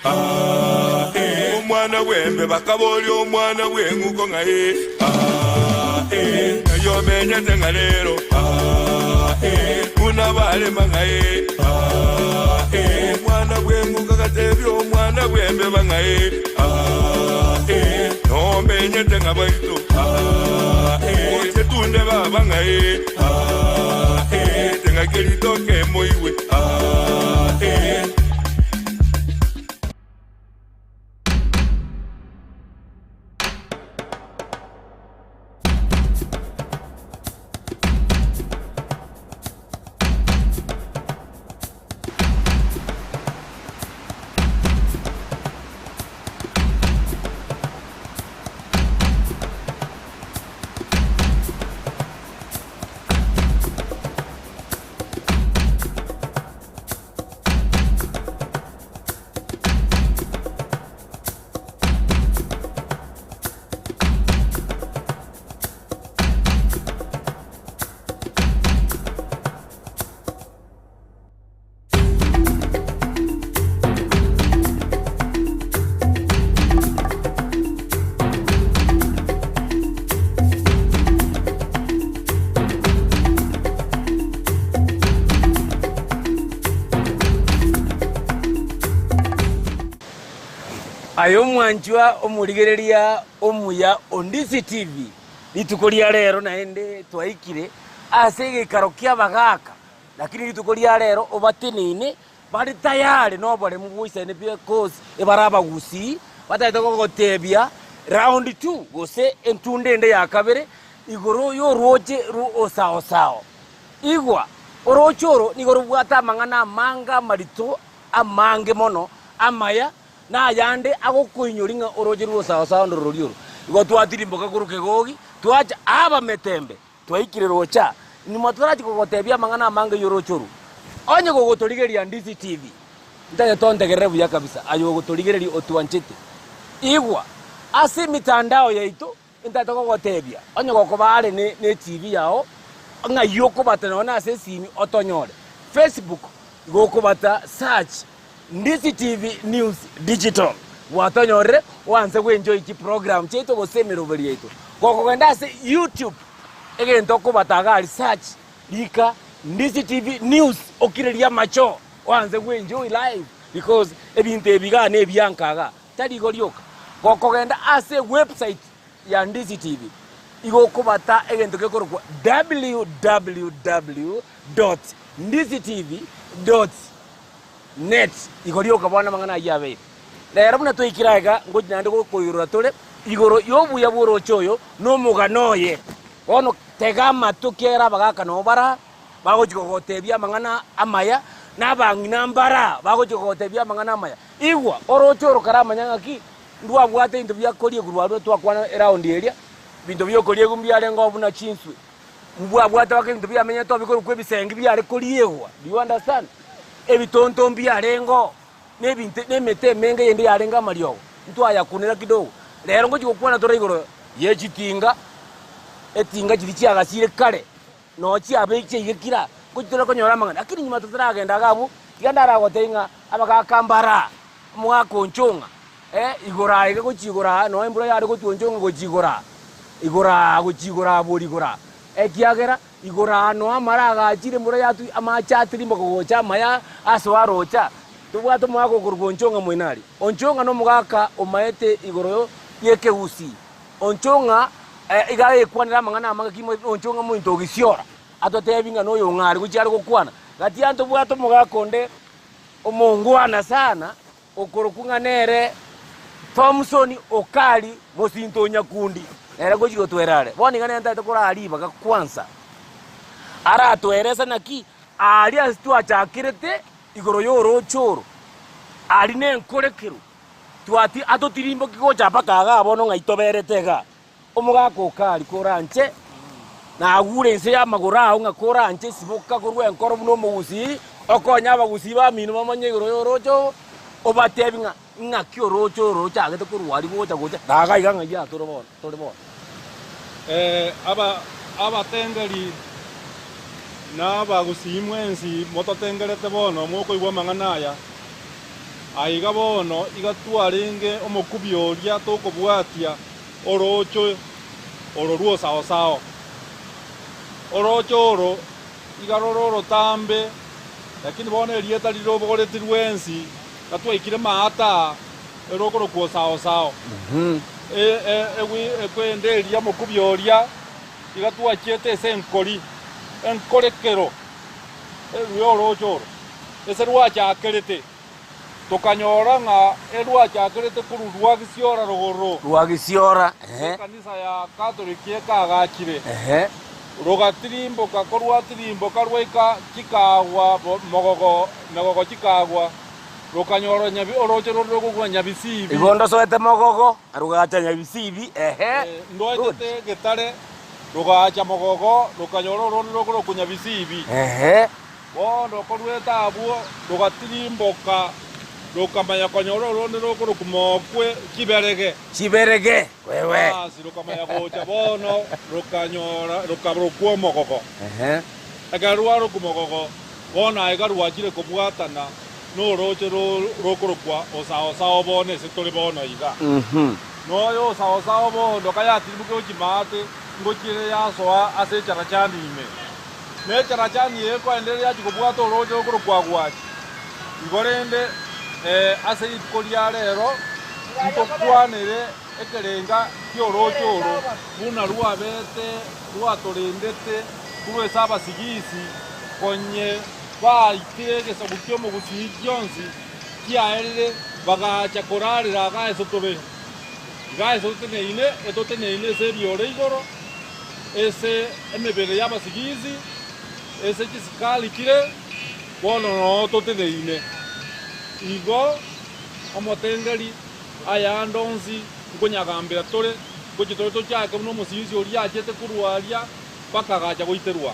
Omwana wembe bakaboli omwana wenguko ngaye yo menya tengalero kuna bale mangaye omwana wenguko gatebyo omwana wembe bangaye no menya tengabaito oche tunde baba ngaye tengakelito ke moiwe ayo mwanjwa omurigereria omuya Ondisi TV litukoria rero naende twaikire ase gikaro kia bagaka lakini litukoria rero obatinine bari tayari no bare mubuise ne because ebaraba gusi bataita gogotebia round 2 gose entunde ende ya kabere igoro yo roje ru osao igwa orochoro nigoro bwata mangana manga marito amange mono amaya na yande agokuinyoringa orojeru sawa ndororioro igo twatiri mboka kuruke gogi twacha aba metembe twaikire rocha ni maturaji kogotebia mangana mange yorochoru onye gogotorigeria Ondisi TV ndaye tondegerebu ya kabisa ayo gotorigeria otwanchete igwa ase mitandao yaito ndata kogotebia onye gokobare ne TV yao nga yoko batana na ase simi otonyore Facebook gokobata search Ondisi TV News Digital watonyore wanze kwenjoy iki program cheto gosemero beri yeto gokogenda se YouTube egento kubataga research lika Ondisi TV News okireria macho wanze kwenjoy live because ebinte ebigane ebyankaga tadi goryoka gokogenda ase website ya Ondisi TV igokubata egento kekorwa www.ondisitv.net igoryoka bwana mangana yabe lero buna toikiraga ngojinande koyurura tole igoro yobuya bworochoyo no muganoye ono tegama tukera bagaka no bara bagojigogotebia mangana amaya nabangina mbara bagojigogotebia mangana amaya igwa orochoro karamanyanga ki ndwa bwate into byakorie gurwaro twakwana around area bintu byokorie gumbyale ngobuna chinswe mbwa bwate bakintu byamenya to bikoro kwebisenge byale koriegwa do you understand ebitonto mbiarengo nebinte nemete menge yende yarenga maryo ntu ayakunira kidogo lero ngo gikokwana tora igoro yechitinga etinga chirichia gasire kare no chi abeche yekira kutora konyora mangana akini nyuma tutara agenda gabu yandara gotenga abakakambara mwakonchonga igora ige gochigora no embura yari gochonchonga gochigora igora gochigora borigora ekiagera igora no amaraga achire mbura yatu amachatiri mbogocha maya aswarocha tubwato mwako kurgonchonga mwenari onchonga no mugaka omaete igoro yeke usi onchonga igaye kwanira mangana amanga kimo onchonga muito gisiora atotebinga no yongari kuchari kokwana gati anto bwato mugakonde omongwana sana okorokunga nere Thompson Okali Mosinto Nyakundi era gojigo twerare boni ngane nta tukora aliba ka kwanza ara tweresa naki ali asitu achakirete igoro yoro choro ali ne nkorekero twati atotirimbo kigocha pakaga abono ngaitoberetega omugako Okali koranche na agure nse ya magora aho ngakoranche siboka korwe enkoro buno mugusi okonya abagusi ba minu mamanye igoro yoro cho obatebinga ngakyo rocho rocha agete kurwari gocha gocha daga iganga ya tore bon aba tengeri na bagusi mwensi mototengerete bono moko igwa manganaya aiga bono igatwarenge omokubi oria tokobwatia orocho oro sao sao orocho oro igaroro tambe lakini bono erieta liro bogoreti rwensi gatwaikire maata erokoro kuo sao sao ekwende eria mokubi oria igatwachiete ase enkorekero orocho oro ese rwachakerete tokanyora ng'a erwachakerete kuru rwagisiora rogoro rwagisiora kanisa ya katoliki ekagachire rogatirimboka korwatirimboka rwaika chikagwa mogogo chikagwa rokanyora nyabi oroche rogogwa nyabisibi igondo soete mogogo arugacha nyabisibi ndoete getare rogacha mogogo rokanyora rogoro kunyabisibi bono korweta abuo rogatirimboka rokamanya konyora ronde rokoro kumokwe chiberege wewe rokamanya gocha bono rokanyora rokabrokwo mogogo agarwaro kumogogo bono aigarwachire kubwatana no roche rokorokwa osao bono ese tore bono iga no yo osao bono kayatirimbuke ochimate ngochire yasoa ase charachanime ne charachani eko endelea chikubwata roche rokorokwa gwachi igorende ase ikoria rero ntokwanire ekerenga kiorocho oro buna rwabete rwatorendete kurwesa abasigisi konye baitire gesabu kyomo gusii kyonsi kiaerere bagacha korarira gaesotobe gaesoteneine etoteneine ase riore igoro ese emebere y'abasigisi ese chisikali kire bono no toteneine igo omotengeri aya ndonzi nkonyagambira tore gochitore tochake muno musisi oria achete kurwaria bakagacha goiterwa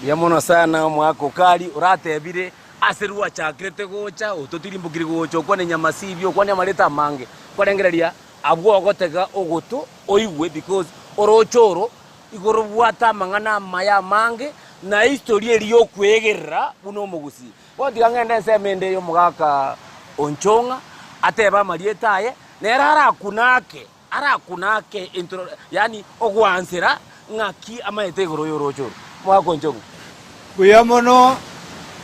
ya mono sana mwako kali uratebire ase rwachakirete gocha ototirimbukiri gocha kwane nyamasibi okwane amareta mange kwarengereria abwo ogotega ogoto oigwe because orochoro igoro bwata mang'ana maya mange na historia eriyo kwegerera buno mugusi bondiga ngende semende yo mugaka onchonga ateba marieta aye nera arakunake intro yani ogwansera ngaki amaete igoro yorocho mwako onchonga kuyamono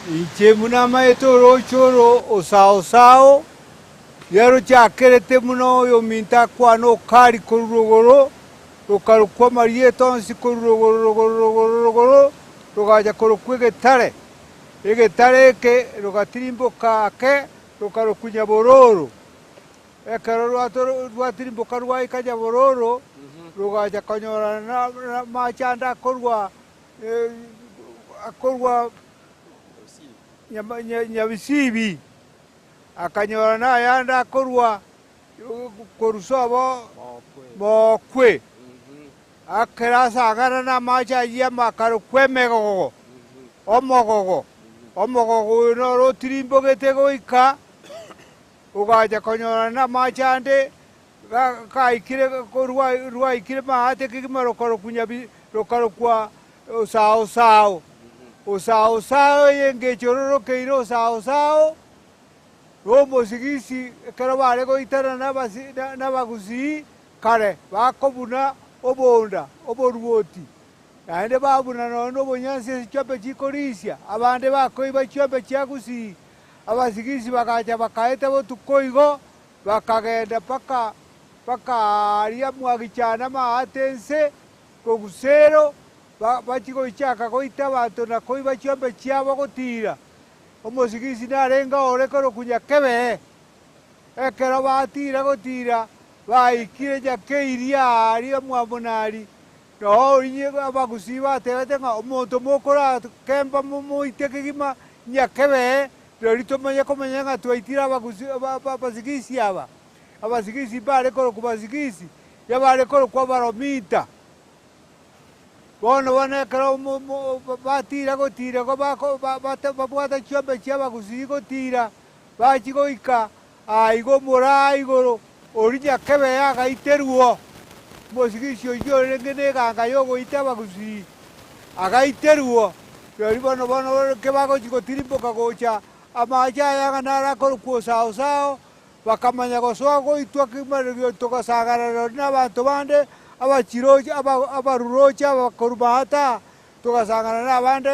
inche muna amaete orochoro osao yaro chakerete muno yo minta kwano kari korugoro rokarukwa marieta onsi korugoro rogaja korokwe getare egetare ke rogatirimboka ke rokarokunya bororo ekero rwatirimboka rwaikaja bororo rogaja konyora na machanda korwa nyabisibi akanyora na yanda korwa korusobo mokwe akerasa agara na macha yama karokwe megogo omogogo no rotirimbo getego ika ugaja konyora na machande kaikire korwa ikire mahate kigimaro korokunya rokarokwa osao yenge chororo keiro osao romo sigisi kero bare goitara na bagusi kare bakobuna obonda oboruoti ande babuna no bonyanse chombe chikorisia abande bakoiba chombe chiagusi abasigisi bakacha bakaeta botukoigo bakagenda paka aria mwagichana maatense kogusero bachigo ichaka goita bantu na koiba chombe chiabo gotira omosigisi narenga orekoro kunya kebe ekero batira gotira baikire jakeiria aria mwamonari no inye abagusi batebete nga omonto mokora kemba moite kigima nyakebe rorito manya komenya nga twaitira abagusi abasigisi aba abasigisi bare koro kubasigisi yabare koro kwa baromita bono kero batira gotira go babwata chombe chiabagusi gotira bachigoika aigo mora igoro orinya kebe agaiteruo mosigisi oyo rengene ganga yogo itabagusi agaiteruo rori bono kebago chigotirimboka gocha amacha yanga nara korokwo sao sao bakamanya gosoa goitwa kimarigio tugasagarana n'abantu bande abachiroja abaruroja abakorubata tugasangana n'abande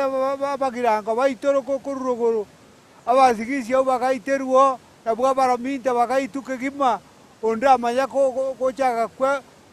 bagirango baitoro kuruguru abazigisi abo bagaiterwo nabwo baraminta bagaituke gima onda amanya kochaga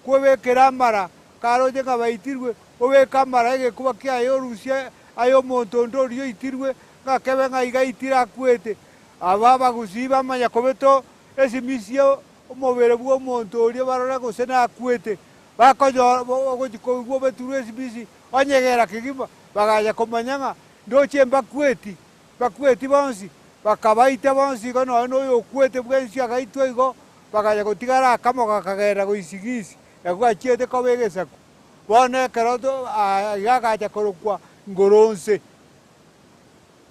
kwebekera mara karoje ngabaitirwe obe kamara ege kuba kyayo rusia ayo monto ndorio itirwe ngakebe ngaigaitira kwete aba bagusiba amanya kobeto esimisio omobere bwo monto orio barora gosena kwete bakojo gogiko beturwe esibisi onyegera kigima bagaja komanyanga ndoche bakweti bonsi bakabaita bonsi kono no kwete bwensi agaitwa igo bagaja gotigara kamoga kagera goisigisi yakwachete kobegesa bone karoto yagaja korokwa ngoronse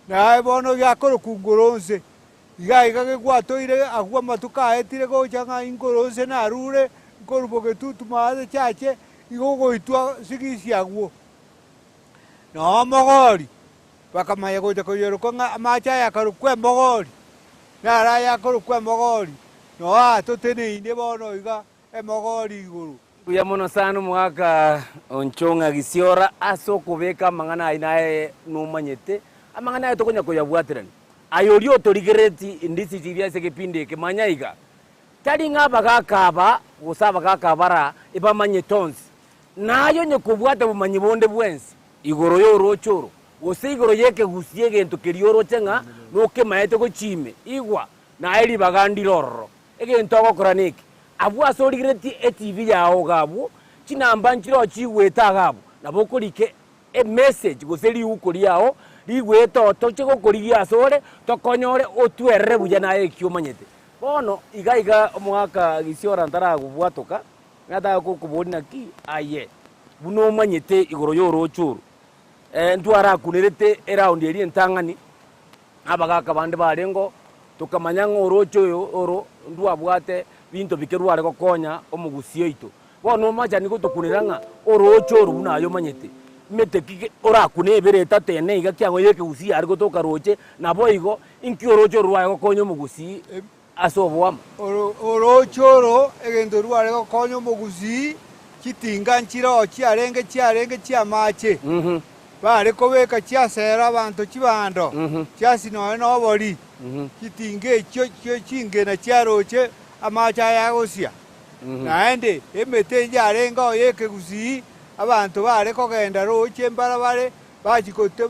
na bono yakorokwa ngoronse igaiga gwatoire agwa matuka etire gochanga ingoronse na rure koruboge tutumaze chache igogoitwa sigisi agwo no mogori bakamaya goja koyoroka amacha yakarukwe mogori nara yakarukwe mogori no atoteneine bono iga emogori iguru buya mono sana mwaka onchonga gisiora aso kubeka mangana inae numanyete amangana yatokonya koyabwatirani ayorio torigereti ndisi jibya sekepinde kemanyaiga tari ngaba gakaba gusaba gakabara ibamanye tonsi nayo nyekubwata bumanyi bonde bwensi igoro yorochoro osigoro yeke gusiye gento kerioro chenga noke maete ko chime igwa na eri bagandi roro egento gokoraniki abwa sorigireti etv yawo gabu chinamba nchiro chiweta gabu nabokorike e message goseri ukori yawo rigweta tochego korigia sore tokonyore otwerere buya na ekyo manyete bono igaiga omwaka gisiora ntara gubwatoka ngata kokubona ki aye buno manyete igoro yorochoro ntwara kunerete around eri entangani abagaka bande barengo tukamanya ngorocho oro ndwabwate binto bikerware gokonya omugusio ito bono majani gotukuniranga orocho rubuna ayo manyete mete kike ora kunebere tatene iga kyango yeke usi ari gotoka roche nabo igo inki orocho rwaye gokonya omugusi asobwam orocho egendo rware gokonya omugusi kitinga nchiro chiarenge chiamache bare kobeka chiasera abantu chibando chiasino no bori kitinge cyo chingena chiaroche amacha yagosia naende emete yarenga yeke gusi abantu bare kogenda roche mbara bare bachikote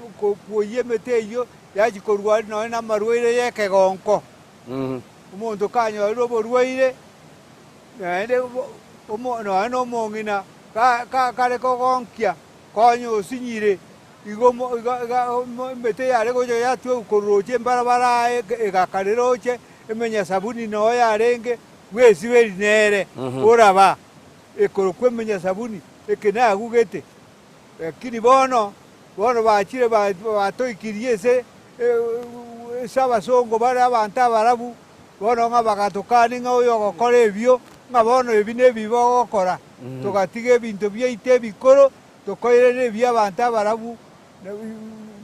kuye mete yo yachikorwa no na marwire yeke gonko umuntu kanyo robo rwire naende no mongina kare kogonkia konyo sinyire igo mete yare gojo yatwe ukoroche mbarabara egakariroche emenya sabuni no yarenge wesi beri nere uraba ekorokwe menya sabuni ekena agugete kini bono bachire batoikiriese saba songo bara abanta barabu bono ngabagatukani ngoyo gokora ebyo ngabono ebine bibo gokora tugatige bintu byaite bikoro tukoire bya abanta barabu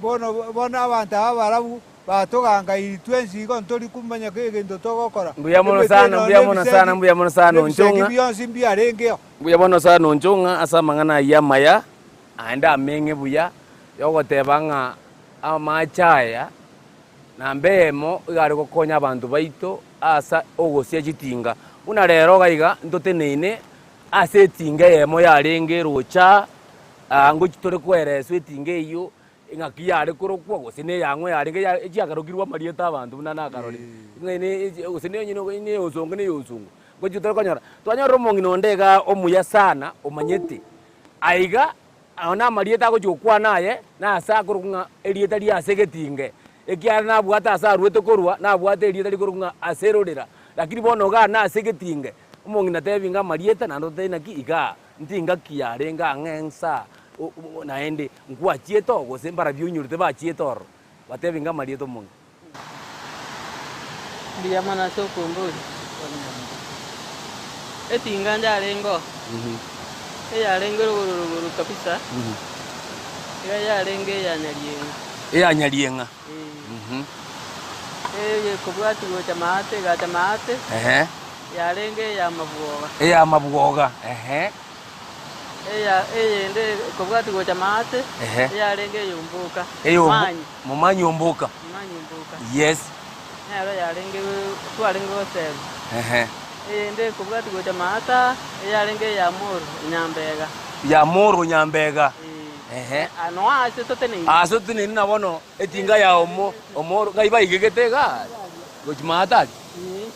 bono abantu abarabu batoganga itwensi go ntori kumanya kegendo togokora mbuya mono sana onchonga byonsi byarengeo mbuya mono sana onchonga asa mangana ya maya anda menge buya yogotebanga amachaya nambemo igari gokonya abantu baito asa ogosia chitinga una rero gaiga ntoteneine ase tinga yemo yarenge rocha ngo chitore kwere swetinge iyo ingakiyare korokwa gosine yangwe yarenge yagarukirwa marieta abantu nana karori ngene gosine nyino ine osongo ne yosongo ngo chitore konyora twanyora mongino ndega omuya sana omanyete aiga ona marieta go chokwa naye na asa korunga erieta ria asegetinge ekiara na bwata asa rwete korwa na bwata erieta rikorunga aserorera lakini bono ga na asegetinge omongina tebinga marieta na ndo tena ki iga ntinga kiarenga ngensa naende ngwa chieto gosembara byunyurite ba chietor batebinga marieto mongi dia mana sokumbu etinga ndarengo ya rengo ruguru kabisa ya renge ya nyarienga ya nyarienga kubwati gocha maate gacha maate ehe yarenge ya mabuoga ya mabuoga ehe ende kubwati gocha maate ehe yarenge yumbuka mumanyi umbuka yes nero yarenge twarenge gosel ehe ende kubwati gocha maata yarenge ya muru nyambega ya muru nyambega ehe ano ase totene asotini nabono etinga ya omoro ngaiba igegetega gochimata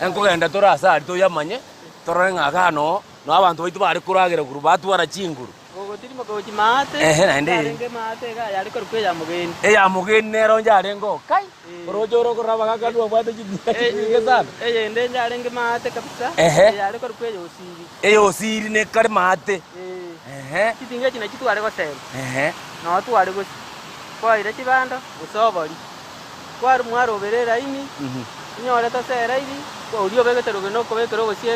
enkogenda torasari toyamanye toreng'agano no abantu baitu bari kuragera guru batwara chinguru gogotiri gochi maate naende yarenge maate ga yari korukwe ya mugeni ya mugeni nero njarengo kai orojoro koraba kakadwa bwate chibige sana ende yarenge maate kabisa yari korukwe yosiri ne kare maate chitinga china chitware gosema no tware gosi kwaire chibando gusobori kwari mwaroberera ini inyore tosera ibi orio begetero no kobekero gosie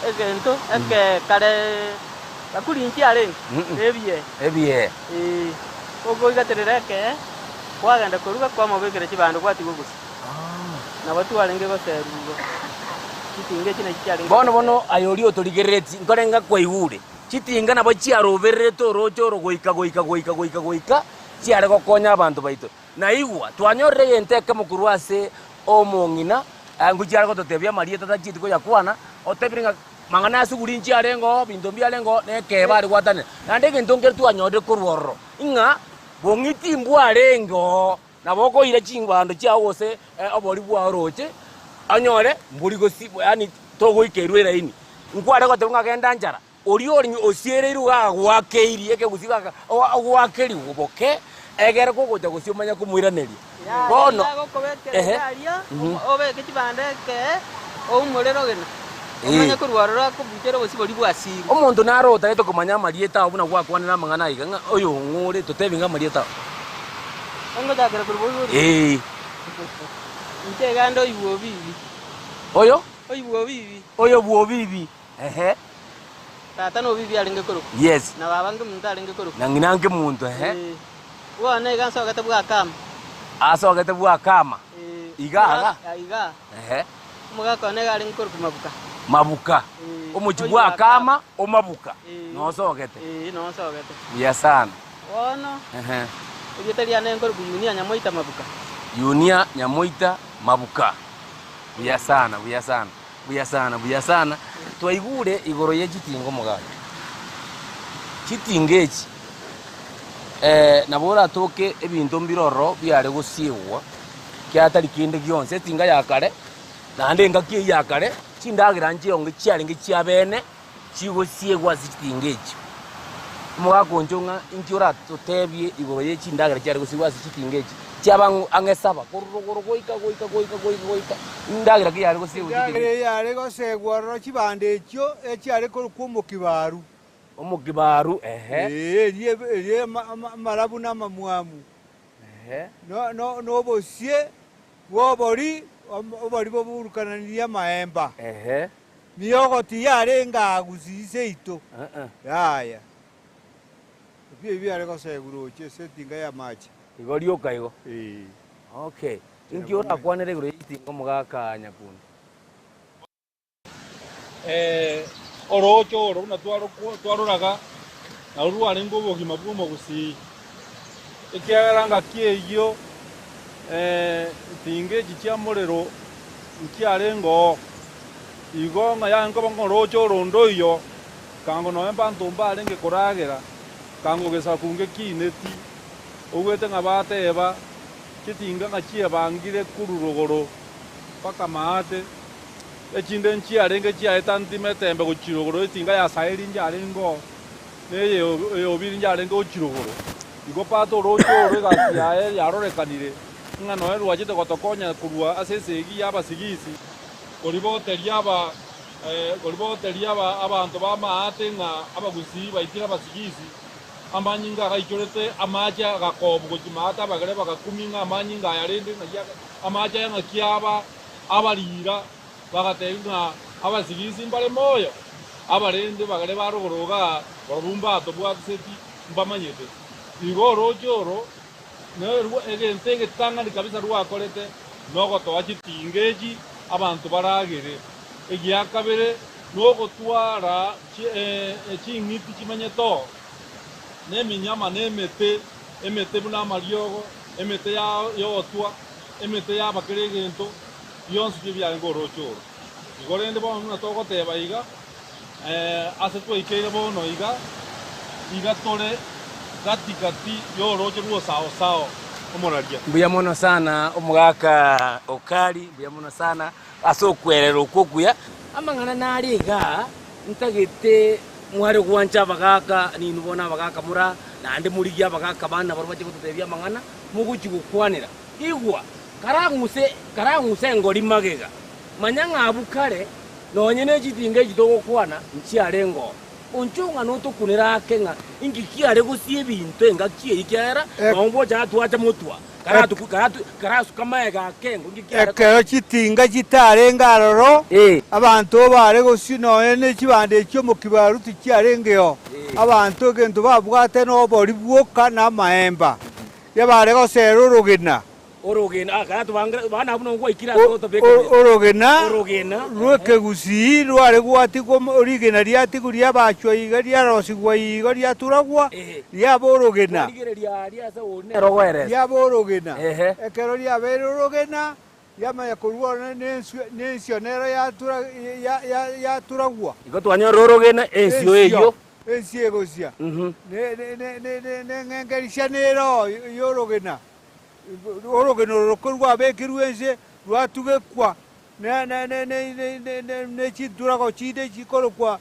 egento eke kare bakurinchi are ebie ogo igaterera ke kwagenda koruga kwa mobekere chibando kwati gogusi na batu arenge goserugo chitinga china chiare bono ayori otorigereti nkorenga kwa igure chitinga nabo chiaroberete orochoro goika chiare gokonya abantu baito na igwa twanyorre genteke mukuru ase omong'ina nguchiare gototebia marieta tachiti ko yakwana otebiringa mang'ana asuguri nchiarengo binto mbiarengo nekeba ari gwatane nande gento ngeri twanyorre korworro ing'a bong'iti mbwarengo nabo koire chingwando chiagose obori bwaoroche anyore mburi gosi yani togoikerwe iraini nkware gotebunga genda njara oriori osiereiru gagwakeirie kegusiga gwakeri uboke egere kogoja gosiomanya kumwiraneri bono obe kechibande ke omorero gena omanya kurwarora kubukero gosibori bwasiri omonto narota eto kumanya marieta obuna gwakwana na mang'ana iga oyo ng'ore totebinga marieta engo takera kurboyo inte gando iwo bibi oyo bwo bibi ehe tata no bibi alinge kuru yes na babange muntu alinge kuru na nginange muntu wona iganso gata bwa kama asogete bwa kama iga muga kone galinge kuru mabuka omuchi bwa kama omabuka no sogete ya sana wono ugiteria ne kuru yunia nyamoita mabuka ya sana twaigure igoro ye chitingo mugaga chitingechi nabora toke ebinto mbiroro byare gosiegwa kyatari kinde gyonse tinga yakare nande ngaki yakare chindagira nchionge chiaringe chiabene chigosiegwa chitingechi mugaga konjonga inkyora totebie igoro ye chindagira chiare gosiegwa chitingechi chiabangu angesaba goika ndagira kiyari gosiegwa yare gosegwa ro chibande ekyo echiare kumukibaru omukibaru ye marabu na mamwamu no bosie wobori boburukanania maemba miyogoti yare ngagusise ito yaya byare gosegwa oche setinga ya machi igorio kaigo okay ingiora kwanere gure itingo mugakanya kuno orocho oro na twaroraga na ruare ngobo gimabwo gusi ekiaranga kiegio tinge chichia morero nkiarengo igonga yango bongo rocho rondoyo kango no empanto mbarenge koragera kango gesa kunge kineti ogwete ngabateba chitinga ngachia bangire kururogoro paka maate echinde nchiarenge chia tantimetembe gochirogoro etinga ya sairi njarengo neye obiri njarengo gochirogoro igo pato rocho regasia yarorekanire ngano rwachite gotokonya kurwa asesegi yaba sigisi oriboteriaba abantu ba maate nga abagusi baitira basigisi amanyinga gaichorete amacha gakobu gochimata bagere bagakuminga amanyinga yarende amacha yanga kiaba abarira bagatenga abasigisi mbale moyo abarende bagere barogoroga barumba tobwa seti mbamanyete igoro joro ne egente getanga kabisa rwa kolete no gotoa chitingeji abantu baragere egia kabere no gotwara chingiti chimanyeto neminyama emete buna mariogo emete ya yotwa emete ya bakeregento yonse bya ngorocho igorende bono togoteba iga ase twaikeire bono iga tore gatikati yorocho ruo sao omoraria mbuya mono sana omugaka Okari mbuya mono sana asokwerera okukuya amangana nariga ntagete mwari gwancha bagaka ni nubona bagaka mura nande murigia bagaka bana baro bache gutebya mangana muguchi gukwanira igwa karanguse ngori magega manyanga abukare nonyene jitinge jitogokwana nchiarengo unchunga no tukunira kenga ingikiare gusie bintu engakie ikiara nombo cha tuacha mutwa karatu kamaega kengo ingikiare ekero chitinga chitarenga roro abantu bare gusino ene chibande cyo mukibaru tikiarengeo abantu gento babwate no bori bwoka na maemba yabare gosero rugina orogena karatu bana buno ngwa ikira to beke orogena rweke gusi rware gwati ko origena riati kuria bachwa igaria rosigwa igaria turagwa ya borogena ya borogena ekero ria berogena yamaya kurwa nensio nero ya turagwa igotwanya rorogena ensio eyo ensiegosya ne ngengerisha nero yorogena orogena rokorwa bekiruense rwatugekwa ne chidurago chide chikorokwa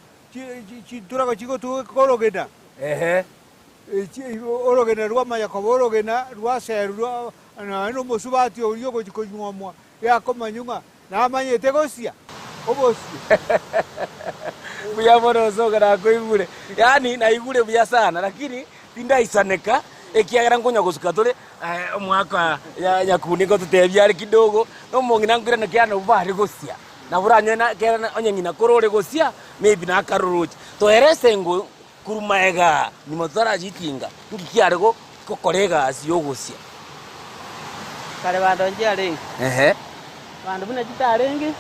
chidurago chikotukorogena orogena rwamaya koborogena rwaserwa no musubati oriyo gochikonywa yakomanyunga namanyete gosia obosi buya mono sogara koigure yani naigure buya sana lakini tindaisaneka ekiagera ngonya gusuka tole omwaka ya nyakuniko tutebyari kidogo no mongina ngira na kiana ubari gosia na buranye na kera onyengina korore gosia maybe na karuruchi to eresengo kurumaega ni motara jitinga ngikiarego kokorega asio gosia kare bando njare bando buna chitarenge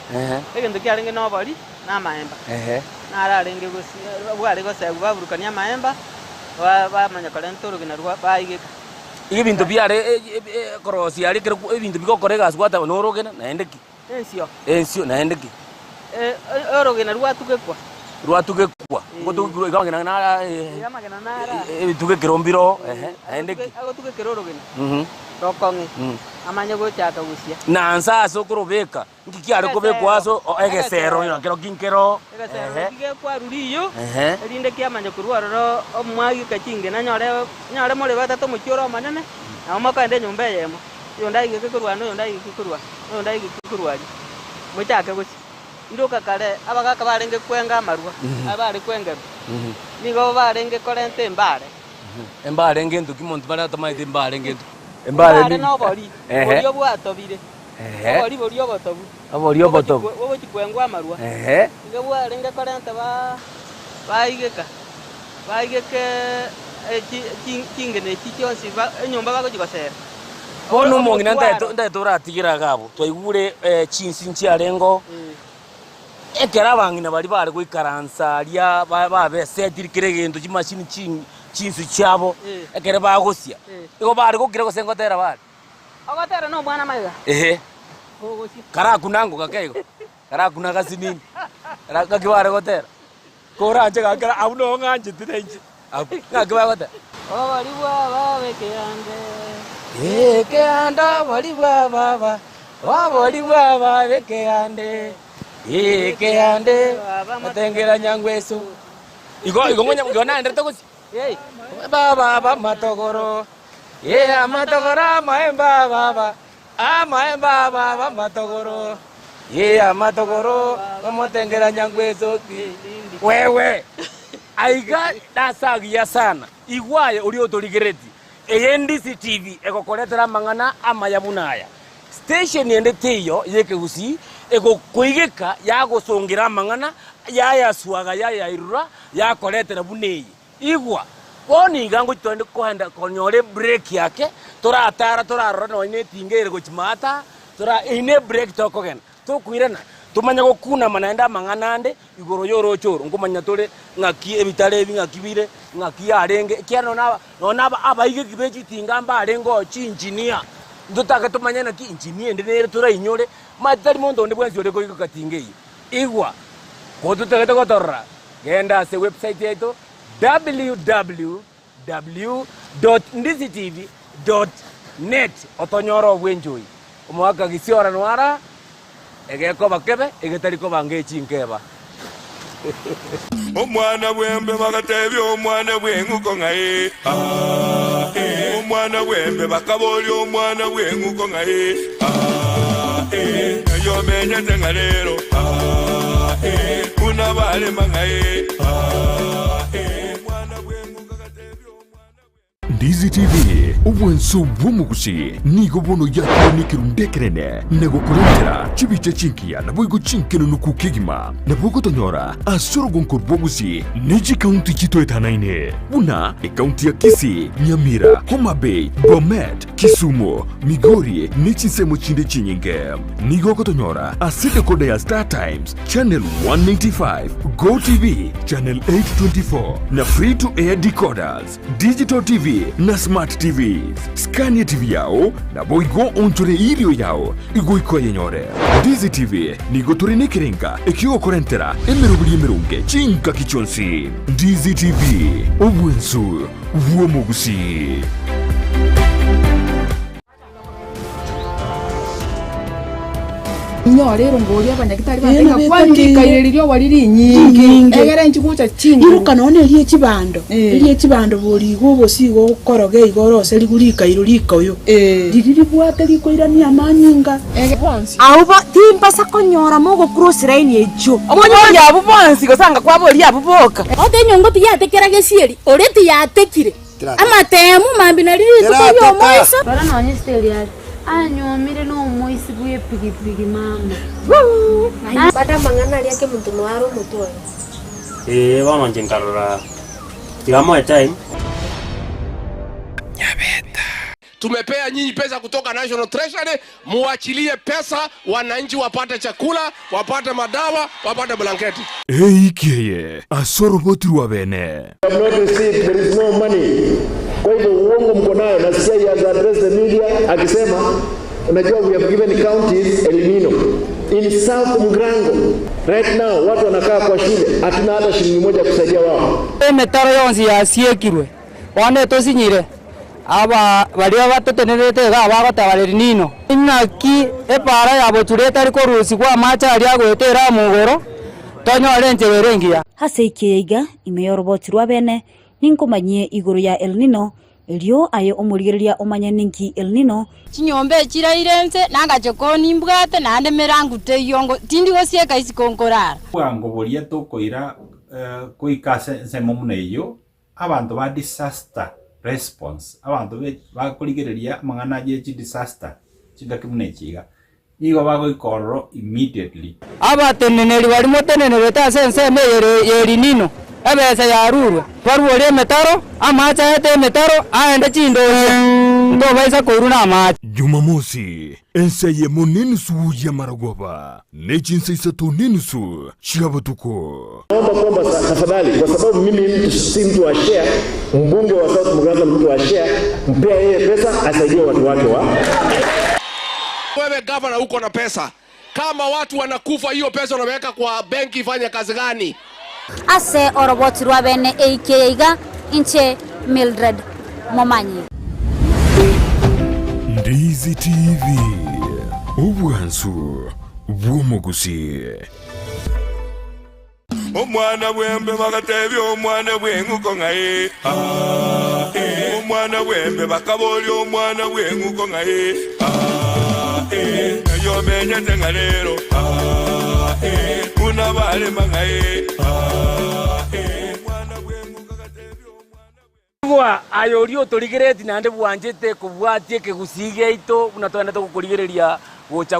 egento kiarenge no bari na maemba na ararenge gosia bwari gosia baburukania maemba bamanya kalento rugina rwa baigeka ibintu byare korosi ari kero ibintu bikokorega aswata no rogena naendeki ensio naendeki orogena rwatugekwa ngotu igangena na yamagena nara tugekerombiro naendeki agotugekero rogena rokonge amanya gochaka gusia nansa sokorobeka ngikiare kobekwaso egesero yo kero kinkero egesero kwa ruriyo erinde kiamanya kurwaro omwagi kachinge na nyore more batatu muchoro manene na makande nyumba yemo yonda igeke kurwano yonda igeke kurwari muchaka gusi iroka kare abagaka barenge kwenga marwa abari kwenga nigo barenge korente embare ngentu kimontu bara tamaite embare ngentu embare no bori borio bwatobire borio botobu aborio botobu wowe chikwengwa marwa igo bwarenge korente baigeke chingene chichonsi enyumba bagochigosera bono mongina ndaetora atigira gabo twaigure chinsi nchiarengo ekera bangina bari bare goikaransa ria babe setirikire gento chimashini chinsu chabo ekere bagosia ego bari gokire gosengotera bari agotera no bwana maiga gogosia kara kunango kakego kara kunaga sinini kara kibare gotera koranje gakara abuno nganje tirenje ngakibare gotera bari bwa bekeyande ekeyanda bari bwa bari bwa bekeyande ekeyande matengera nyangweso igo ngonya ngona ndete gosi baba matogoro matogoro maemba baba matogoro matogoro motengera nyangweso wewe aiga dasagia sana igwaye uri otorigereti NDC TV ekokoretera mangana amayabunaya station yende tiyo yeke gusi ego kuigeka ya gusongira mangana ya swaga ya irura ya koretera buneyi igwa boni gango twende kohenda konyore break yake toratara torarora no ine tingere gochimata tora ine break toko gen to kuirana tumanya gukuna manaenda manganande igoro yoro choro ngumanya tore ngaki ebitare ngakibire ngaki arenge kiano nona abaige kibeji tingamba arengo chi engineer ndutaka tumanya na ki engineer ndere tora inyore matari mondo ndi bwanzi ore ko katingei igwa kodutagete gotorra genda se website yetu www.ndizitv.net otonyoro bwenjoi umwaka gisiora nwara egeko bakebe egetariko bangechinkeba omwana bwembe bagatebyo omwana bwenguko ngaye omwana bwembe bakaboli omwana bwenguko ngaye yo menye tengalero kuna bale mangaye mwana bwenguko gatebyo Ndizi TV ubwenso bw'umugusi nigo bono yakoni kirundekerene nego kurentera chibiche chinkia na boigo chinkeno nukukigima na bogo tonyora asoro gonkor bogusi neji county chito etanaine buna county ya Kisii, Nyamira, Homa Bay, Bomet, Kisumu, Migori nechi semo chinde chinyinge nigo kotonyora aside kode ya Star Times channel 195 Go TV channel 824 na free to air decoders digital TV na smart TVs Scania TV yao na boigo onchore irio yao igo ikoye nyore Dizi TV nigo turine kirenga ekio korentera emerubuli emerunge chinka kichonsi Dizi TV obwensu uomogusi Nyore rongoria abanyagitari bateka kwandika irerio wariri nyingi egera nchigucha chingi iruka none rie chibando buri gobo sigo koroge igorose ligurika irurika uyo diriri bwate likoirani amanyinga auba timpasa konyora mogo cross line ejo omonyo yabo bonsi gosanga kwabori abo boka ode nyongo tiyatekera gesieri oreti yatekire amatemu mambi na riri tukoyo moiso bara nonye steria anyomire no moisi bwe pigipigi mama bata mangana liake muntu mwaro mutoyo vano njengarora tigamo time Nyabeta. Tumepea nyinyi pesa kutoka National Treasury, muachilie pesa wananchi wapate chakula, wapate madawa, wapate blanketi. Keye asoro botiru abene There is no money. Kwa hivyo uongo mko nayo. Nasikia he has addressed the media akisema unajua we have given counties El Nino in South Mugrango right now watu wanakaa kwa shule hatuna hata shilingi moja kusaidia wao. Metaro yonsi yasiekirwe wane tosinyire aba balia batotenerete ga bagatabareri nino inaki epara yabo tureta ariko rusi kwa macha ali agwetera mugoro tonyore nteberengia haseikiiga imeyorobotirwa bene ninkomanyie iguru ya El Nino elio aye omurigeria omanya ninki El Nino chinyombe chirairense nangachokoni mbwate nande merangute yongo tindi gosieka isikonkorara wango boria tokoira kuikase semomune iyo abantu ba disaster response abantu bakurigereria mangana je disaster chindakimune chiga igo bagoikorro immediately abateneneri barimo tenenere tasense yeri nino ebesa yarurwe barwore metaro amacha ete metaro aende chindose ndo baisa koiruna amacha Jumamosi enseye monene suya maragoba nechinse isato nene su chiabatuko Naomba kwamba tafadhali kwa sababu mimi si mtu wa share, mbunge wa South Mugrango mtu wa share, mpea yeye pesa asaidie watu wake wa. Wewe gavana uko na pesa. Kama watu wanakufa hiyo pesa unaweka kwa benki ifanye kazi gani? ase orobotirwa bene AKiga inche Mildred Momanyi Ndizi TV ubwansu bw'omugusi omwana bwembe bagatebyo omwana bwenguko ngaye omwana bwembe bakaboli omwana bwenguko ngaye yo menye tengalero kuna bale mangaye mwana bwenguko gatebyo bwa ayorio torigereti nande bwanjete kubwatie kegusige ito unatwenda to kurigereria gocha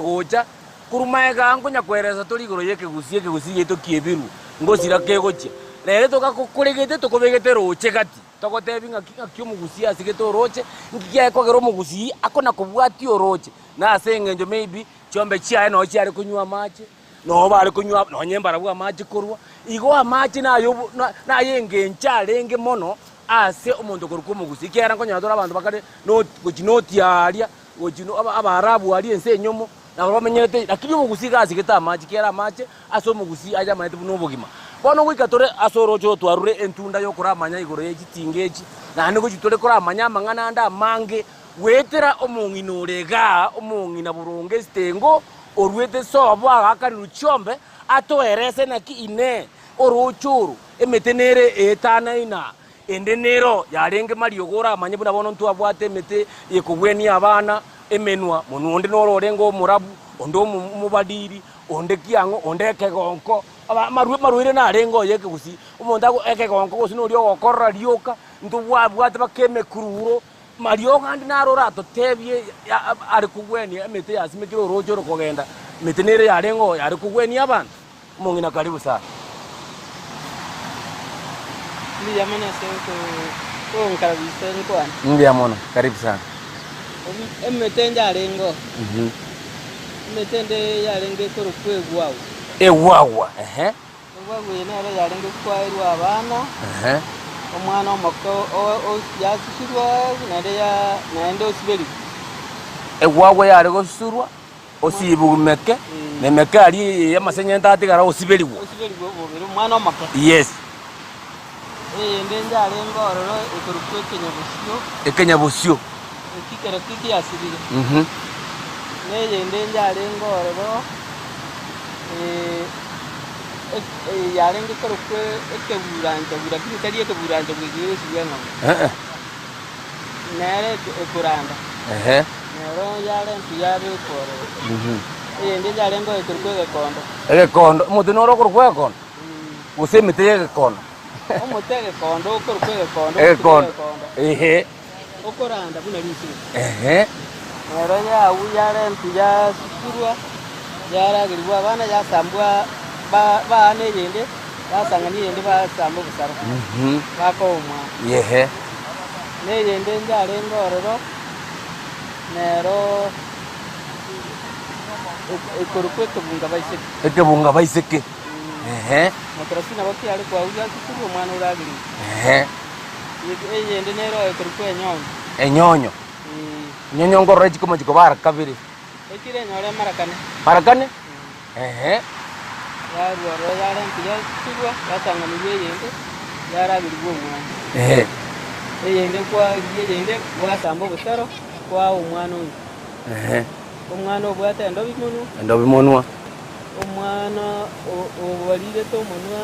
kurumaega ngonya kwereza torigoro ye kegusige ito kiebiru ngosira kegoche rero tugakukuregete tukubegete roche gati togotebi ngaki omugusi asigete oroche ngikia kwagera omugusi akona kubwati oroche na asengenjo maybe chombe chiae no chiare kunywa amache no bari kunywa no nyembara bwa amache kurwa igo amache nayo na yengencha renge mono ase omuntu kuruko omugusi kera nkonyadora abantu bakare no gochinotiaria gochino abarabu ali ense nyomo na bamenyete lakini omugusi gasigete amache kera amache ase omugusi aja manete buno bugima bono gwikatore asorocho twarure entunda yo kuramanya igoro yegitingeji na nigo gitore kuramanya mangana nda mange wetera omongino rega omongina burunge stengo orwete sobo agakariru chombe atoerese naki ine orochuru emetenere etana ina endenero yarenge mariogora amanye buna bono ntu abwate emete yekugweni abana emenwa munonde nororengo murabu ondo mubadiri onde kiango onde kegonko marwire na rengo yeke gusi umonda ekegonko gusi no ryo gokorra rioka ntu bwate bakeme kururo mario kandi narora totebye ari kugweni emete yasimikiro rojo rokogenda metenere yarengo yari kugweni abantu mungina karibu sana Ndi yamana seko ko nkarabise nkwana. Ndi yamona karibu sana. Emete yarengo. Metende yarenge ko rukwegwawo. Ewawa Ewawa yena yarenge kwairwa abana. Omwana omako o yasishirwa nareya naende osiberi. Ewawa yare gosurwa osibugumeke nemeke ari yamasenyenta atigara osiberiwo. Osiberiwo bobero omwana omako. Yes. Ndenja arengo ororo ekorukwe kenyabusyo. Ekenyabusyo. Kikero kiki asibiri. Neye ndenja arengo ororo yarenge korukwe ekeburanja burabiri tari ekeburanja bwigiye sibyenga. Nere ekuranda. Nero yare ntiyare kororo. Ndenja arengo ekorukwe gekondo. Egekondo mutu noro korukwe gekondo. Usemete gekondo. Omotege kondo okorukwe kondo. Kondo. Okoranda buna risi. Nero ya uyare ntya sukurwa. Yara girwa bana ya sambwa ba ne yende ya sangani yende ba sambo busaro. Bakoma. Ne yende ndare ngororo. Nero ekorukwe kubunga baiseke. Ekebunga baiseke. Matrasina baki ari kwa uya kuru mwana uragiri. Yende nero ekorukwe enyonyo. Enyonyo. Nyonyo ngoro ejiko majiko bara kabiri. Ekire nyore marakane. Marakane? Ya ruoro yare ntiya kurwa yatangani yende yaragiri bwo mwana. Yende kwa yende kwa sambo busaro kwa umwana uyu. Umwana obwate ndo bimonwa. Omwana obalire to munwa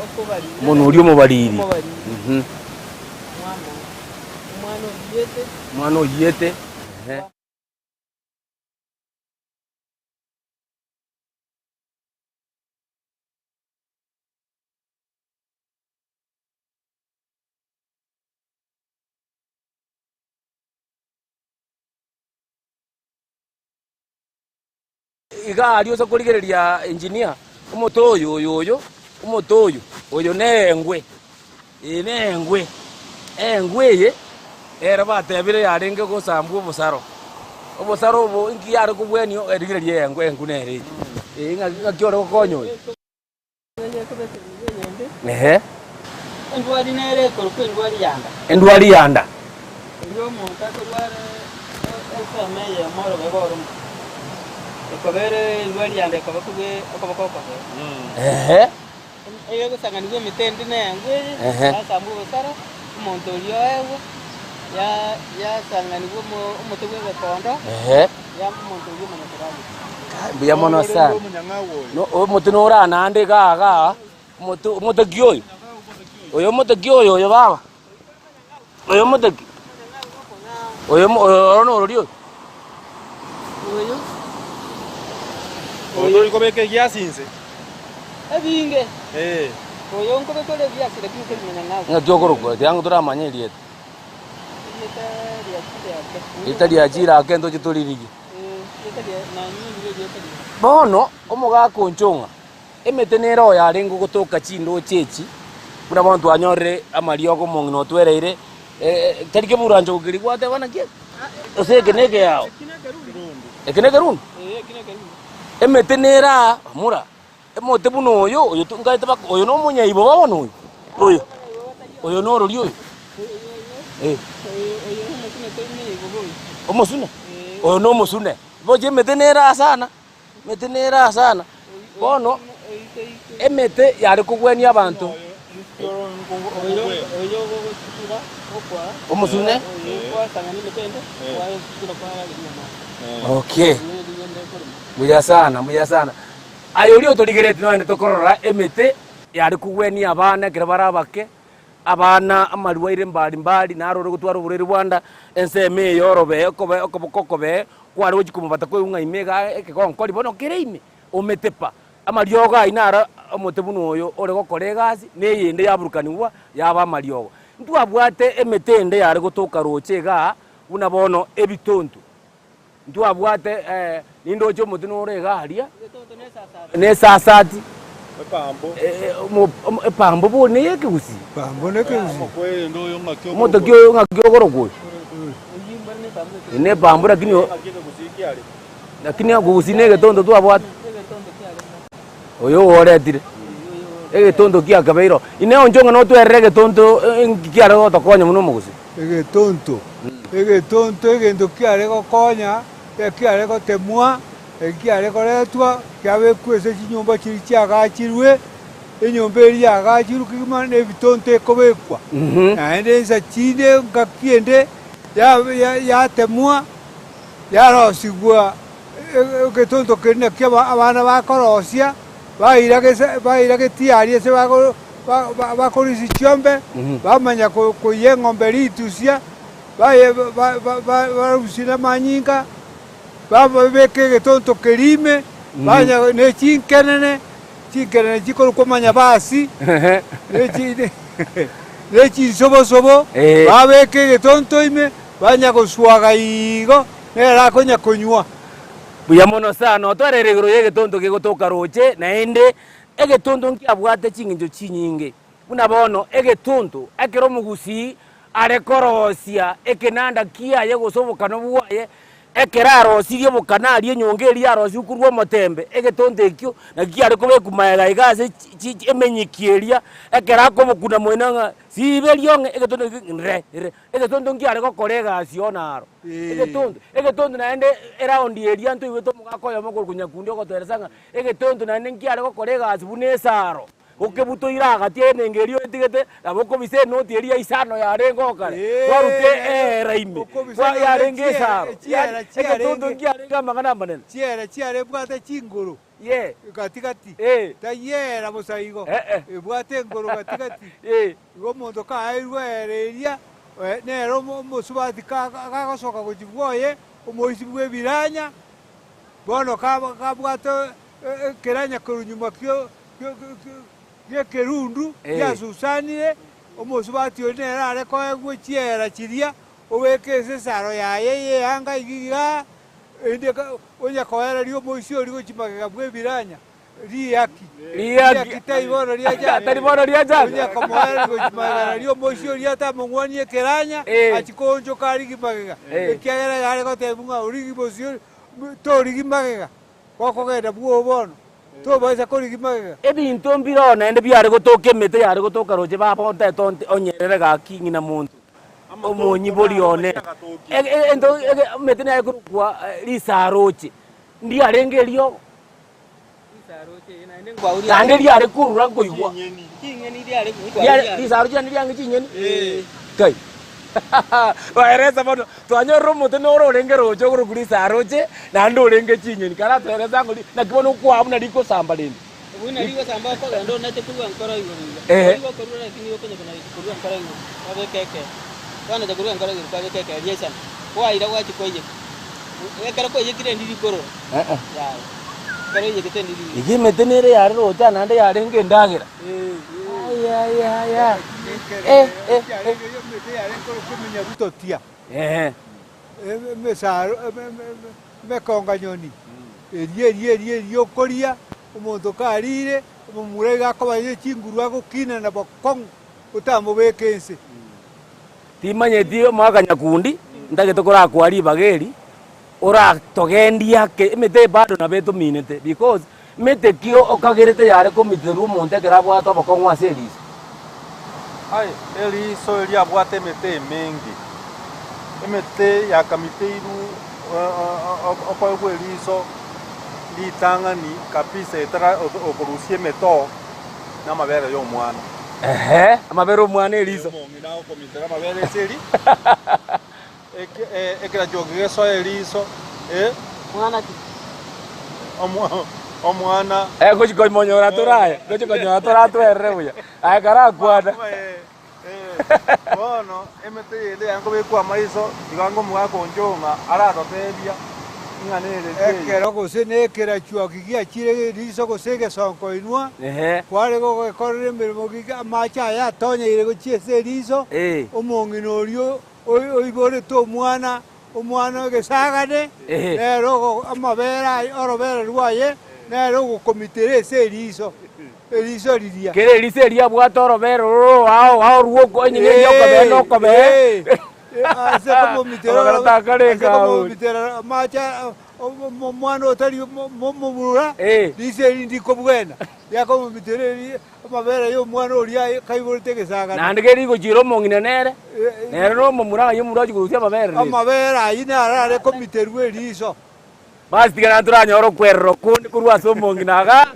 okubalire. Umuntu uri mubariri. Umwana oyete. Iga alioza kuligereria engineer umutoyo oyo nengwe engwe era batebire yarenge gosambwa obusaro bo ingi yari kubwenio erigereria engwe nkunere ngakiore gokonyo Endwari nere korukwe endwari yanda Yo monta kurware esame ya moro beboro ekobere endwari yanda ekobakube okobakoko Ego sanganiwe mitende nengwe asambu busaro umuntu yoewe ya sanganiwe umutu w'egakondo ya umuntu y'umunyakurabi Biya mono sana no umutu nora nande gaga umutu gyoyo oyo umutu gyoyo oyo baba oyo umutu oyo no rio oyo ikobeke yasinze Ebinge. Oyo nko bekole byakire kike menya ngajogoro ko yangu turamanya iliet itali ajira akendo gitulirigi bono omuga kunchunga emetenero yarengo gutuka chindo chechi buna bontu anyore amariogo mongno twereire tarike buranjo gukiri gwate bana kie ose keneke yao ekeneke run emetenera mura emote buno oyo tungaite bak oyo no munya ibo babono oyo no rori oyo omosune oyo no mosune boje metenera sana bono emete yari kugwenia abantu omosune okay muya sana ayo rio torigerete no ende tokorora emete yari kugwenia abana kire barabake abana amarwaire mbali narore gutwara uburere Rwanda enseme yorobe okobe kwari ujikumubata kwe unga imega ekekonkori bono kireime ometepa amarioga inara omotebuno oyo ore gokore gasi neyende yaburukaniwa yaba amariogo ntwabwate emetende yari gutuka rochega buna bono ebitonto ntwabwate nindocho mutino orega haria ne sasati epambo bone yekigusi pambo nekigusi moto kyo ngakyo ine pambo lakini agusi nege tondo twabwate oyo oretire egetondo kia kabeiro ine onjonga no twerege tonto kiare gotokonya muno mugusi egetondo egento kiare gokonya kiare gotemwa kiare goretwa kiabe kwese chinyomba chiri chiagachirwe enyomba eri agachiru kigima ne bitonto ekobekwa naende nsa chinde ngakiende ya temwa yarosigwa egetondo kene kiaba abana bakorosia bairage tiari se bakorisi chiombe bamanya kuye ng'ombe ritusia barusina manyinga babeke getonto kerime banya ne chinkenene chikoro kumanya basi ne chinsobosobo babeke getonto ime banya guswaga igo nera konya kunywa buya mono sana otwareregero yegetondo gegotoka roche naende egetondo nkiabwate chinginjo chinyinge buna bono egetondo akero mugusi arekorosia ekenanda kia yegosobokano bwaye ekerarosirie bokanarie nyongeri arosi ukurwa motembe egetondo ekyo nakia rekobekumaega igase emenyikieria ekerakobokuna mwenanga siberiong egetondo egetondo nkiare gokorega asionaro egetondo naende eraundi eria nto iweto mugakoya moko kunyakundi ogotweresanga egetondo naende nkiare gokorega asibunesaro okebuto iraga tiene ngerio etigete aboko bise no tieria isano ya rengo kare warute raime kwa ya rengesa egetondo nkiare magana manene chiare bwate chinguru katikati tayera musaigo bwate ngoro katikati igo mondo kairwereria nero musubati kagosoka gujibwoye umoisibwe biranya bono kabwate keranya kurunyuma kyo kerundu ya susanire omosubati onera areko egwe chiera chiria obekese saro yaye anga igiga ende onya koera rio moisi ori gochimagega bwe biranya riaki taibono riaja onya komoera gochimagega rio moisi ori ata mongwani keranya achikonjo kari gimagega ekiagera yare gotebunga ori moisi tori gimagega kokogenda bwo bono to baisa kori gimagega ebinto mbirona ende byare gotoke mete yare gotoka roje babonta tonte onyerere gakingi na muntu omonyi bolione endo mete na kurukwa risaroche ndi arengerio risaroche naende ngwauri ande ryare kurura ngoigwa kinyeni ryare kuigwa risaroche ndi yangi kinyeni kai waereza bono twanyoro mote no orenge rojo kuruguri saroche na ndo orenge kinyeni kana twereza ngoli na kibono kwa abuna riko samba lindi ubuna riko samba ko ndo nate kurwa nkoro igo riko kurura kinyo kenya kana kurwa nkoro igo abe keke wana ta kurwa nkoro igo abe keke yesa kwa ira wachi koje ekara koje kire ndiri koro ya kare ye kete ndiri igi metenere yare roja nande yare ngendagira ya mekonga nyoni erie okoria omonto karire omomurega akobaye chinguru agokina na bokong utamubeka ense timanyeti mwaka nyakundi ndagete kurakwari bageri uratogendia ke imete bado na beto minete because mete kio okagerete yare komite rumo ntekera bwato bokongwa series ai eliso elia bwate mete mengi emete ya kamite okwa eliso litanga ni kapisa etara okurusie meto na mabere yo mwana amabere omwana eliso mina okomitera mabere seri ekera jogeso eliso mwana ki omwana gochikonyora turaya gochikonyora turatwerere buya akara kwada bono emete ile yango bekwa maiso igango mwako njonga aratotebia ekero gose nekera chuaki gia chire riso gose gesonko inua kware go gekorere mirimo giga macha ya tonya ire go chiese riso omongino orio oibore to omwana gesagane nero amabera orobera ruaye nero go komitere se riso eriso riria kere eriso ria bwato orobero ao ruoko nyine yoko be ase como mitera macha mwana otari momura dice indiko bwena ya como mitera mabera yo mwana oria kaiborete gesaga nandegeri go jiro mongina nere no momura yo mura jigurusia mabera ina arare komiterwe eriso basi tigana turanyoro kwerro kurwa so mongina ga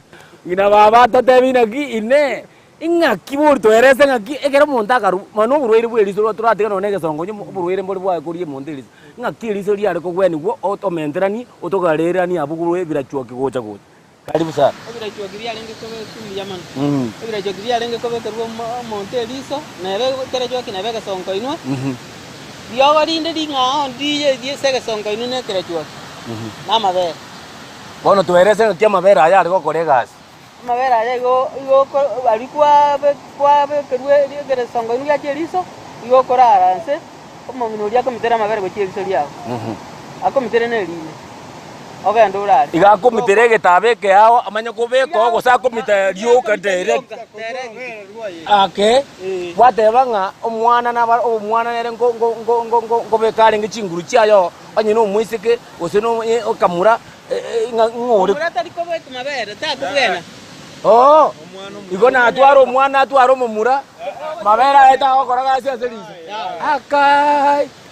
ina baba tatebina gi ine inga kiborto erese ngaki ekera montakaru mano burwere bweriso turatige no nege songo nyo burwere mbori bwa kurie monteliso inga kiriso ria ariko gweni gwo otomenterani otogarerani abugurwe birachwa kigocha gocha karibu sana birachwa kiria renge ko tumbi yamana birachwa kiria renge ko bekerwo monteliso na ebe kerachwa kina bega songo inwa yo rinde dinga ndiye die sege songo inu ne kerachwa na mabe bono tuerese ngaki mabere aya ariko koregas mabera yego alikuwa kwa kerwe gere songo inu ya cheriso yo korara nse como minoria komitera mabere go cheriso lia akomitere ne line oga ndurari iga komitere getabe ke hao amanya kobeko go sa komite rioka direct ake watebanga omwana nere ngo bekare ngicinguru chiayo anye no mwisike ose no okamura ngore tari ko be mabere ta kubena igo na atwaro mwana atwaro mumura mabera eta okoraga cia serizo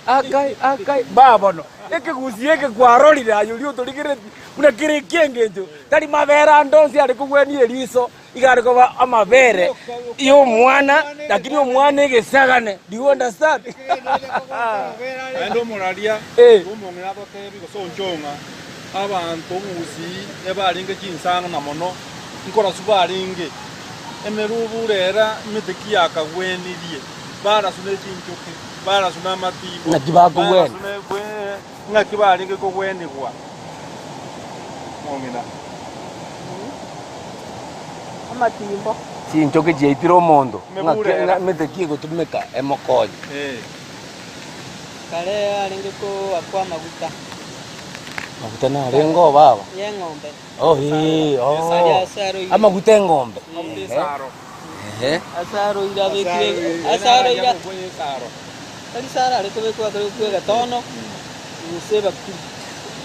akai babono ekigusie ke kwarorira yuri uturigire una kire kiengejo tari mabera ndonzi ari kugweni eriso igari ko amabere iyo mwana lakini omwana egesagane do you understand endo moraria umongera bakebi gosonjonga abantu musi ebaringe kinsanga na mono nkora subaringe emerubulera mitiki yakagwenirie barasune kinchuki barasuna matibo nakibakugweni ngakibaringe kogwenigwa mongina amatimbo kinchuki jeitiro mondo mitiki gutumika emokonye kale aringe ko akwa maguta maguta na rengo baba ye ng'ombe amaguta eng'ombe asaro ira bekire asaro ira kali sara ariko beko akore gatono useba ku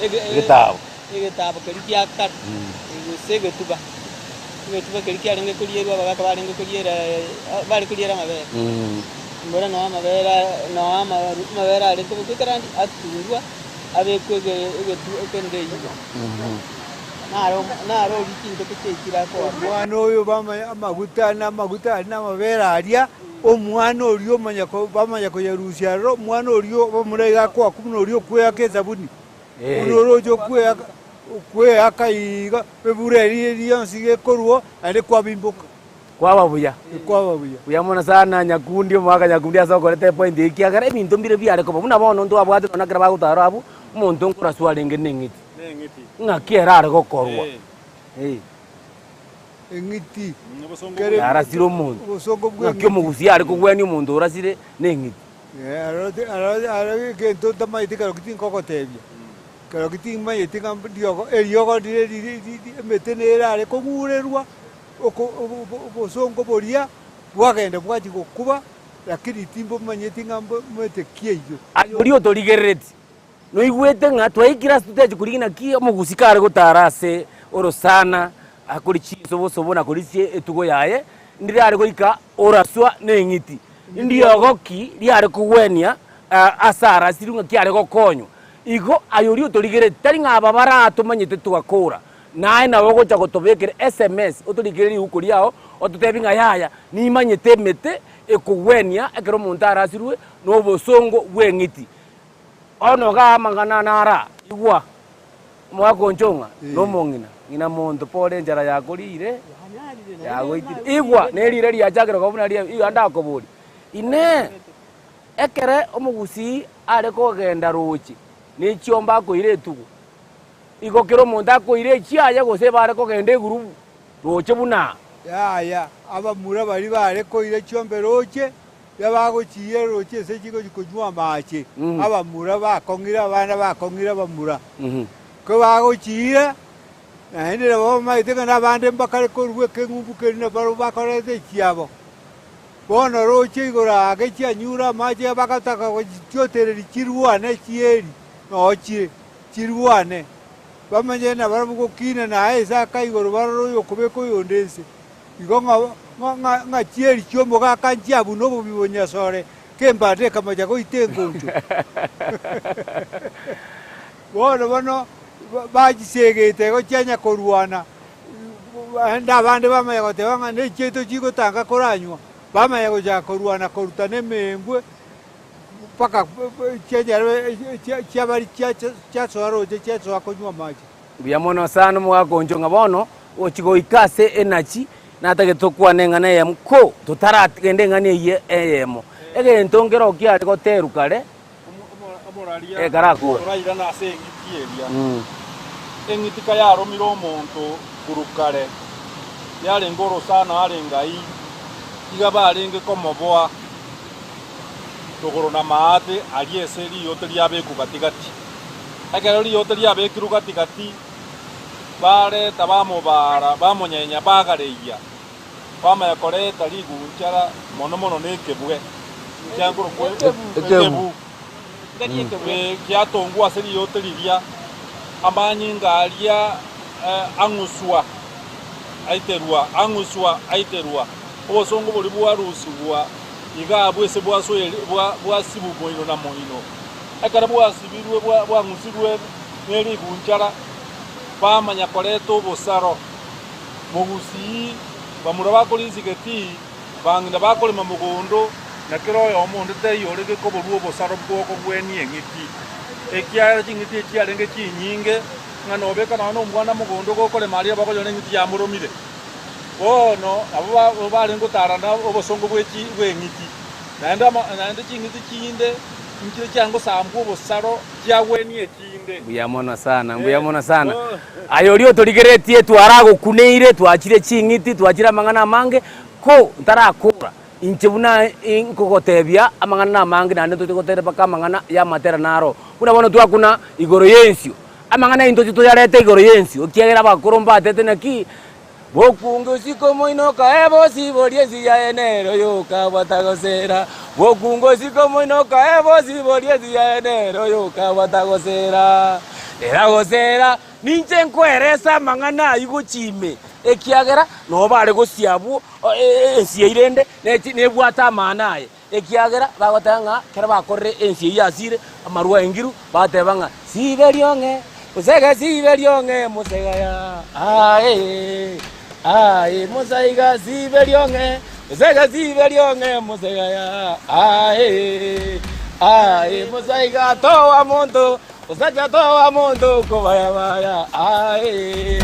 egitabo kali kyakar usege tuba kali kyarenge kulierwa bagaka barenge kuliera bari kuliera mabere mbona no mabera ariko kukarandi atundwa abekwege ekende yiyo naro likinto kutekira ko mwana oyo amaguta na mabera aria omwana orio bamanya ko yarusia ro mwana orio bamurega kwa kumno orio kwe akezabuni unorojo kwe akaiga bebureri rionsi korwo ari kwa bimbuka kwa babuya uyamona sana nyakundi mwaka nyakundi asokorete point ikiagara ibintu mbire byare ko muna bono ndo abwate onakira bagutaro abu umuntu nkora swalenge nengiti ngakiera ari gokorwa engiti arasiro umuntu ngakyo mugusia ari kugweni umuntu urasire nengiti arari kento tamaiti karokiti nkokotebya karokiti mayiti ngamdiogo eriogo dire metenera ari kongurerwa obosongo boria bwagenda bwachi gokuba lakini timbo manyeti ngambo mwetekie iyo ayori otorigerereti no igwete nga twaikira stage kurigina ki omugusikare gutarase orosana akuri chiso bosobona kuri sie etugo yaye ndiri ari goika oraswa nengiti ndiyo goki riare kugwenia asara sirunga kiare gokonyo igo ayori otorigereti tari ngaba barato manyete tugakora nae nawe gocha gotobekere SMS otorigereri ukuri yao ototebinga yaya ni manyete mete ekugwenia ekero muntu arasirwe no bosongo bwengiti ono ga mangana nara igwa mwakonchonga no mongina ngina muntu pole njara yakorire yagoitire igwa nerire ria jagero gobuna ria iganda koburi ine ekere omugusi are kogenda rochi ni chiomba koire tugo igokero muntu akoire chiaye gose bare kogenda eguru roche buna ya abamura bari bare koire chiombe roche yabagochiye roche se chigo chikonywa mache abamura bakongira abana bakongira bamura ko bagochiye nahendera bo maiteka nabande mbakare korwe kengumbuke na baro bakorete chiabo bono roche igora agechia nyura mache bakataka gochiotereri chiruane chieri nochi chiruane bamanye na baro gukina na esa kaigoro baro yo kubeko yondese igonga nga chieri chombo gakanjia buno bubibonya sore kembate kama jago itengoncho bono bajisegete go cyanya koruana enda bande bamaye tebanga ne cheto chigo tanga koranywa bamaye go ja koruana korutane membwe paka cyabari cyasoro cyatso akonywa maji biamono sana mwakonjonga bono ochigo ikase enachi natagetokwa nengana ya mko tutaratgende ngane ye eyemo ege ntongero kiari goteru kare garako oraira na ase ngitieria engitika ya romiro omonto kurukare yale ngoro sana ale ngai iga barenge komoboa togoro na maate alieseri yoteri abeku katikati akerori yoteri abeku katikati bare tabamo bara bamonyenya bagareia bama yakoreta ligunchara mono nekebwe cyanguro kwebu ngari kyatongwa seri yoteliria amanyinga alia anguswa aiterua obosongo buli bwarusibwa iga bwese bwasoye bwasibu moino na moino akara bwasibirwe bwangusirwe neri gunchara bamanya koreto bosaro mugusi bamura bakolinzigeti bangina bakolema mugondo na kiroyo omundu teyore ko boluo bosaro bwoko bweni engiti ekiara chingiti chiarenge chinyinge ngano beka na no mwana mugondo gokole maria bakoyone ngiti ya muromire bono abo barengo tarana obosongo bwengiti naenda chingiti chinde nkire cyango sambu bosaro cyagweni ekinde mbuyamona sana ayorio torigeretie twarago kuneire twachire chingiti twachira mangana mange ko ntarakura inchebuna inkogotebia amangana mange nande tutigotera baka mangana ya matera naro kuna bono twakuna igoro yensio amangana into tuyarete igoro yensio okiagera bakoromba tetena ki bokungo siko moino kaebo siboriezi ya enero yo kabatagosera bokungo siko moino kaebo siboriezi ya enero yo kabatagosera era gosera ninche nkweresa mangana iguchime ekiagera no bare gosiabu esiirende nebwata manaye ekiagera bagotanga kera bakorre ensi yasire amarwa engiru batebanga siberionge usega siberionge musegaya ae musaiga siberionge usega siberionge musegaya ae musaiga towa mondo usega towa mondo kobaya baya ae